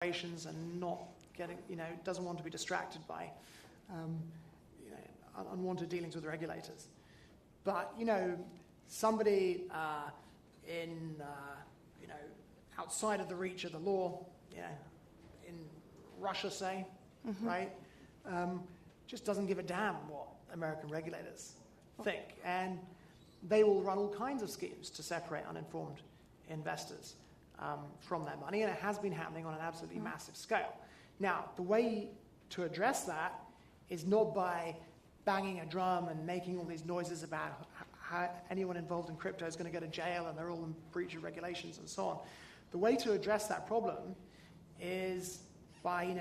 operations and not getting, doesn't want to be distracted by, unwanted dealings with regulators. But, somebody outside of the reach of the law, in Russia, say, right, just doesn't give a damn what American regulators think. And they will run all kinds of schemes to separate uninformed investors from their money, and it has been happening on an absolutely massive scale. Now, the way to address that is not by banging a drum and making all these noises about how anyone involved in crypto is going to go to jail and they're all in breach of regulations and so on. The way to address that problem is by,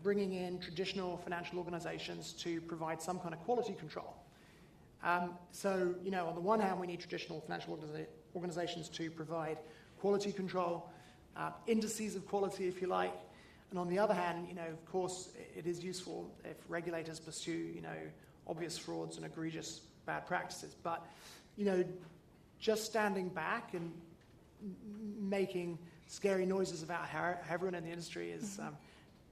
bringing in traditional financial organizations to provide some kind of quality control. So, on the one hand, we need traditional financial organizations to provide quality control, indices of quality, if you like. And on the other hand, of course, it is useful if regulators pursue, obvious frauds and egregious bad practices. But, just standing back and making scary noises about how everyone in the industry is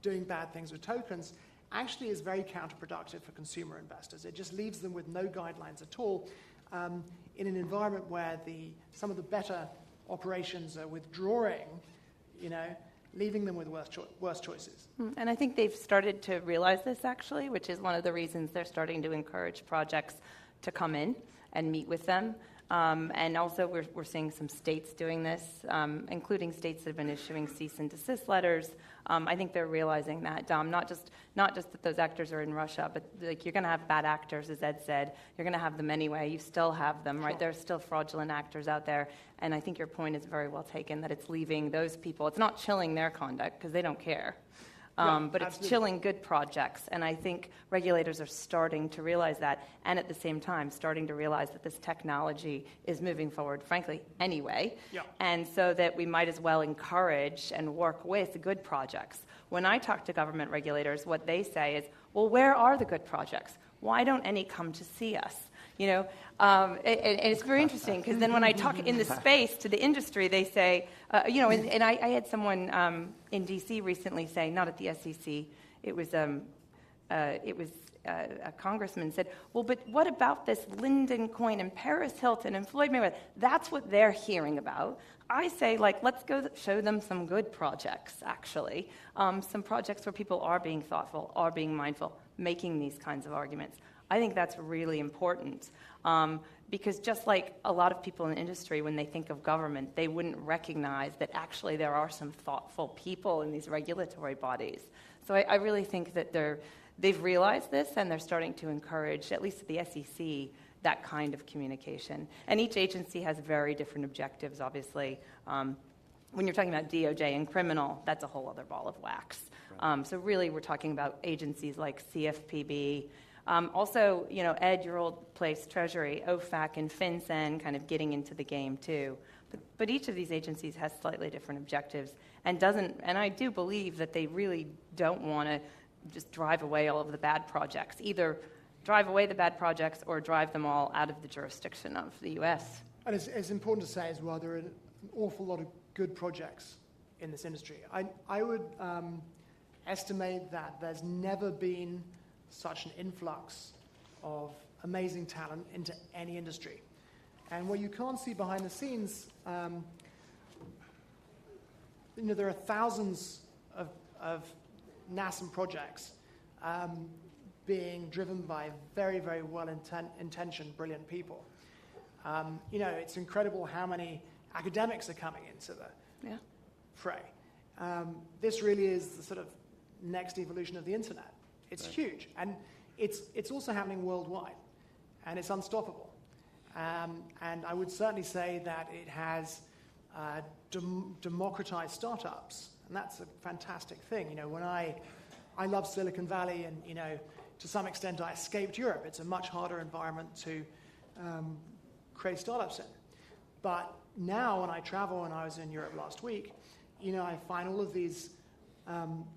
doing bad things with tokens actually is very counterproductive for consumer investors. It just leaves them with no guidelines at all in an environment where some of the better operations are withdrawing, leaving them with worse choices. And I think they've started to realize this, actually, which is one of the reasons they're starting to encourage projects to come in and meet with them. And also we're seeing some states doing this, including states that have been issuing cease and desist letters. I think they're realizing that, Dom, not just that those actors are in Russia, but you're going to have bad actors, as Ed said. You're going to have them anyway. You still have them, right? Sure. There's still fraudulent actors out there. And I think your point is very well taken, that it's leaving those people. It's not chilling their conduct because they don't care. But it's chilling good projects. And I think regulators are starting to realize that, and at the same time starting to realize that this technology is moving forward, frankly, anyway. Yeah. And so that we might as well encourage and work with good projects. When I talk to government regulators, what they say is, well, where are the good projects? Why don't any come to see us? And it's very interesting, because then when I talk in the space to the industry, they say, and I had someone in D.C. recently say, not at the SEC, it was a congressman said, well, but what about this Linden Coin and Paris Hilton and Floyd Mayweather? That's what they're hearing about. I say, let's go show them some good projects, actually. Some projects where people are being thoughtful, are being mindful, making these kinds of arguments. I think that's really important, because just like a lot of people in the industry, when they think of government, they wouldn't recognize that actually there are some thoughtful people in these regulatory bodies. So I really think that they've realized this, and they're starting to encourage, at least at the SEC, that kind of communication. And each agency has very different objectives, obviously. When you're talking about DOJ and criminal, that's a whole other ball of wax. Right. So really, we're talking about agencies like CFPB. Also, Ed, your old place, Treasury, OFAC, and FinCEN kind of getting into the game too. But each of these agencies has slightly different objectives and I do believe that they really don't want to just drive away all of the bad projects. Either drive away the bad projects or drive them all out of the jurisdiction of the U.S. And it's important to say as well, there are an awful lot of good projects in this industry. I would estimate that there's never been such an influx of amazing talent into any industry. And what you can't see behind the scenes, there are thousands of nascent projects being driven by very, very well-intentioned, brilliant people. It's incredible how many academics are coming into the fray. This really is the sort of next evolution of the internet. It's huge, and it's also happening worldwide, and it's unstoppable. And I would certainly say that it has democratized startups, and that's a fantastic thing. When I love Silicon Valley, and to some extent I escaped Europe. It's a much harder environment to create startups in. But now when I travel, and I was in Europe last week, I find all of these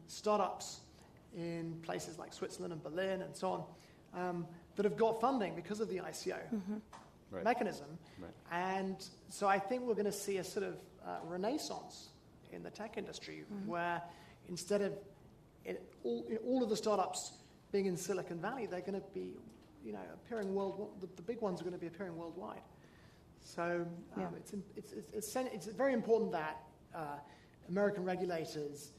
startups in places like Switzerland and Berlin and so on, that have got funding because of the ICO mechanism. Right. And so I think we're going to see a sort of renaissance in the tech industry where, instead of all of the startups being in Silicon Valley, they're going to be, appearing the big ones are going to be appearing worldwide. So it's very important that American regulators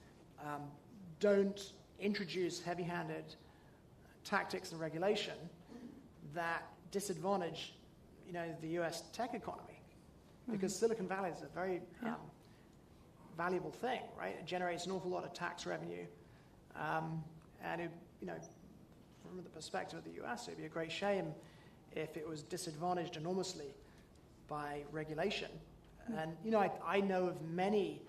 don't introduce heavy-handed tactics and regulation that disadvantage, the U.S. tech economy, because Silicon Valley is a very valuable thing, right? It generates an awful lot of tax revenue, and it, from the perspective of the U.S., it'd be a great shame if it was disadvantaged enormously by regulation. And I know of many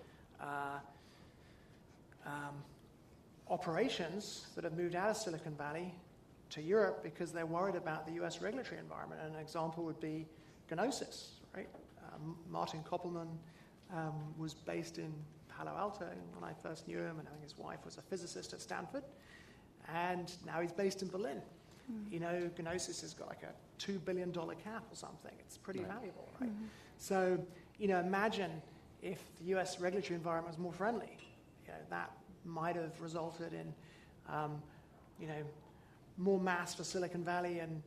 operations that have moved out of Silicon Valley to Europe because they're worried about the U.S. regulatory environment. And an example would be Gnosis, right? Martin Koppelman was based in Palo Alto when I first knew him, and I think his wife was a physicist at Stanford. And now he's based in Berlin. Gnosis has got like a $2 billion cap or something. It's pretty valuable, right? So, imagine if the U.S. regulatory environment was more friendly. That might have resulted in, more mass for Silicon Valley and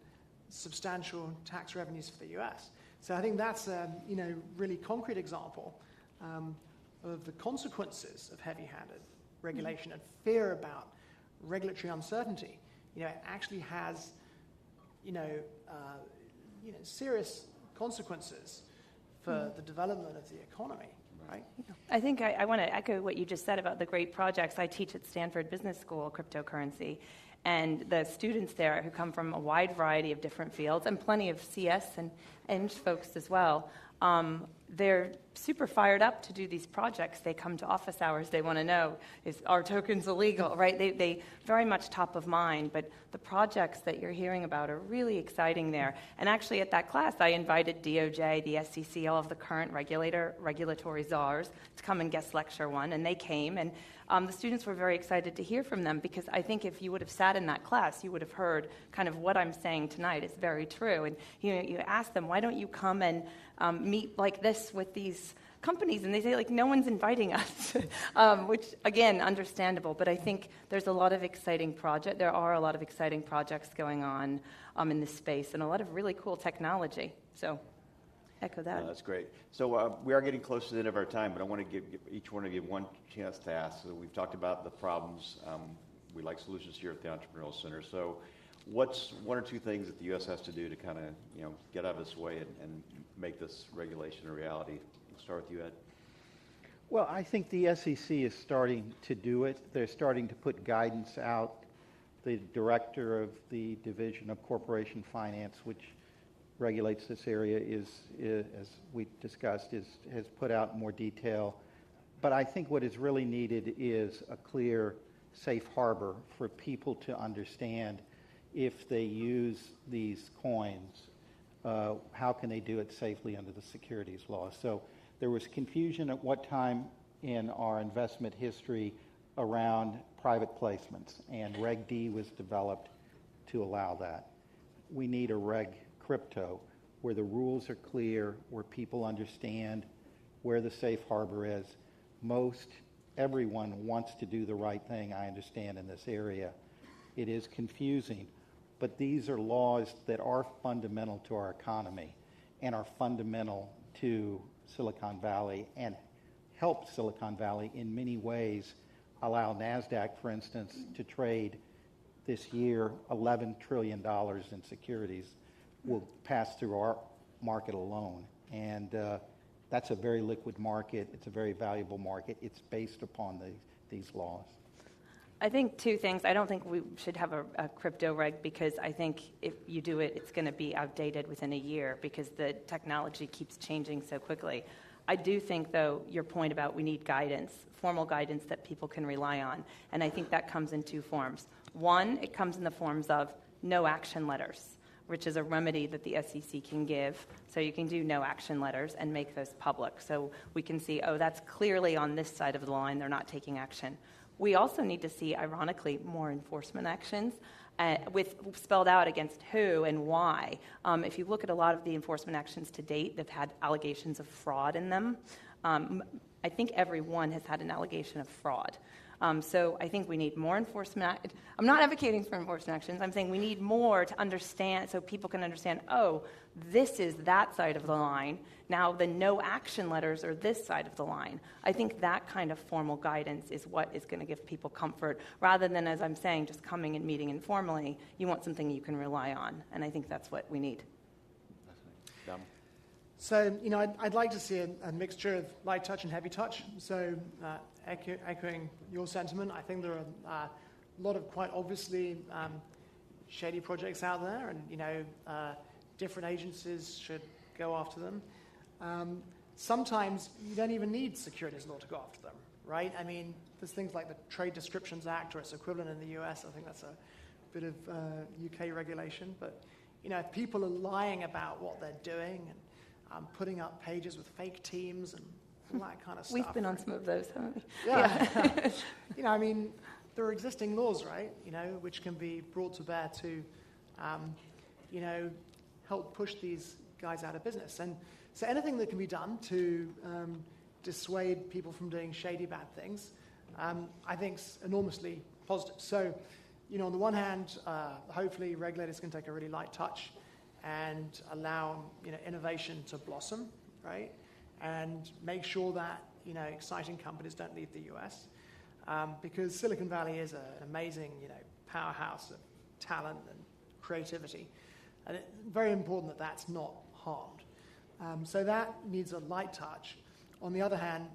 substantial tax revenues for the U.S. So I think that's a, really concrete example of the consequences of heavy-handed regulation and fear about regulatory uncertainty. It actually has, serious consequences for the development of the economy, right? I think I want to echo what you just said about the great projects. I teach at Stanford Business School cryptocurrency, and the students there who come from a wide variety of different fields and plenty of CS and Eng folks as well, they're super fired up to do these projects. They come to office hours. They want to know, is our tokens illegal, right? They very much top of mind, but the projects that you're hearing about are really exciting there. And actually at that class, I invited DOJ, the SEC, all of the current regulatory czars to come and guest lecture one, and they came, and the students were very excited to hear from them, because I think if you would have sat in that class, you would have heard kind of what I'm saying tonight is very true. And you ask them, why don't you come and meet like this with these companies? And they say, like, no one's inviting us, which, again, understandable. But I think there's a lot of exciting there are a lot of exciting projects going on in this space, and a lot of really cool technology. So echo that. That's great. So we are getting close to the end of our time, but I want to give each one of you one chance to ask. So we've talked about the problems. We like solutions here at the Entrepreneurial Center. So what's one or two things that the U.S. has to do to kind of, get out of its way and make this regulation a reality? We'll start with you, Ed. Well, I think the SEC is starting to do it. They're starting to put guidance out. The director of the Division of Corporation Finance, which regulates this area, is as we discussed, has put out more detail. But I think what is really needed is a clear safe harbor for people to understand if they use these coins, how can they do it safely under the securities law. So there was confusion at what time in our investment history around private placements, and Reg D was developed to allow that. We need a Reg Crypto where the rules are clear, where people understand where the safe harbor is. Everyone wants to do the right thing, I understand, in this area. It is confusing, but these are laws that are fundamental to our economy and are fundamental to Silicon Valley and help Silicon Valley in many ways. Allow NASDAQ, for instance, to trade this year $11 trillion in securities will pass through our market alone. And that's a very liquid market. It's a very valuable market. It's based upon these laws. I think two things. I don't think we should have a crypto reg, because I think if you do it, it's going to be outdated within a year because the technology keeps changing so quickly. I do think, though, your point about we need guidance, formal guidance that people can rely on. And I think that comes in two forms. One, it comes in the forms of no action letters, which is a remedy that the SEC can give. So you can do no action letters and make those public. So we can see, oh, that's clearly on this side of the line. They're not taking action. We also need to see, ironically, more enforcement actions with spelled out against who and why. If you look at a lot of the enforcement actions to date, they've had allegations of fraud in them. I think every one has had an allegation of fraud. So I think we need more enforcement. I'm not advocating for enforcement actions. I'm saying we need more to understand, so people can understand, oh, this is that side of the line. Now the no action letters are this side of the line. I think that kind of formal guidance is what is going to give people comfort, rather than, as I'm saying, just coming and meeting informally. You want something you can rely on, and I think that's what we need. Dom? So, I'd like to see a mixture of light touch and heavy touch. So, echoing your sentiment, I think there are a lot of quite obviously shady projects out there, and, different agencies should go after them. Sometimes you don't even need securities law to go after them, right? I mean, there's things like the Trade Descriptions Act, or its equivalent in the US. I think that's a bit of UK regulation. But, if people are lying about what they're doing and putting up pages with fake teams and all that kind of stuff. We've been on some of those, haven't we? Yeah. I mean, there are existing laws, right, which can be brought to bear to, help push these guys out of business. And so anything that can be done to dissuade people from doing shady, bad things, I think is enormously positive. So, on the one hand, hopefully regulators can take a really light touch and allow, innovation to blossom, right? And make sure that, exciting companies don't leave the US. Because Silicon Valley is an amazing, powerhouse of talent and creativity. And it's very important that that's not harmed. So that needs a light touch. On the other hand,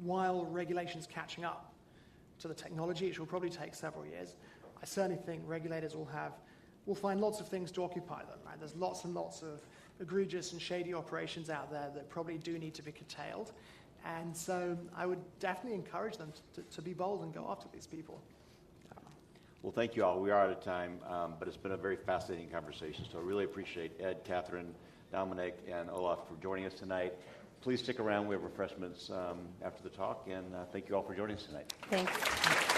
while regulation's catching up to the technology, which will probably take several years, I certainly think regulators will find lots of things to occupy them. Right? There's lots and lots of egregious and shady operations out there that probably do need to be curtailed. And so I would definitely encourage them to be bold and go after these people. Well, thank you all. We are out of time, but it's been a very fascinating conversation. So I really appreciate Ed, Catherine, Dominic, and Olaf for joining us tonight. Please stick around. We have refreshments after the talk, and thank you all for joining us tonight. Thanks.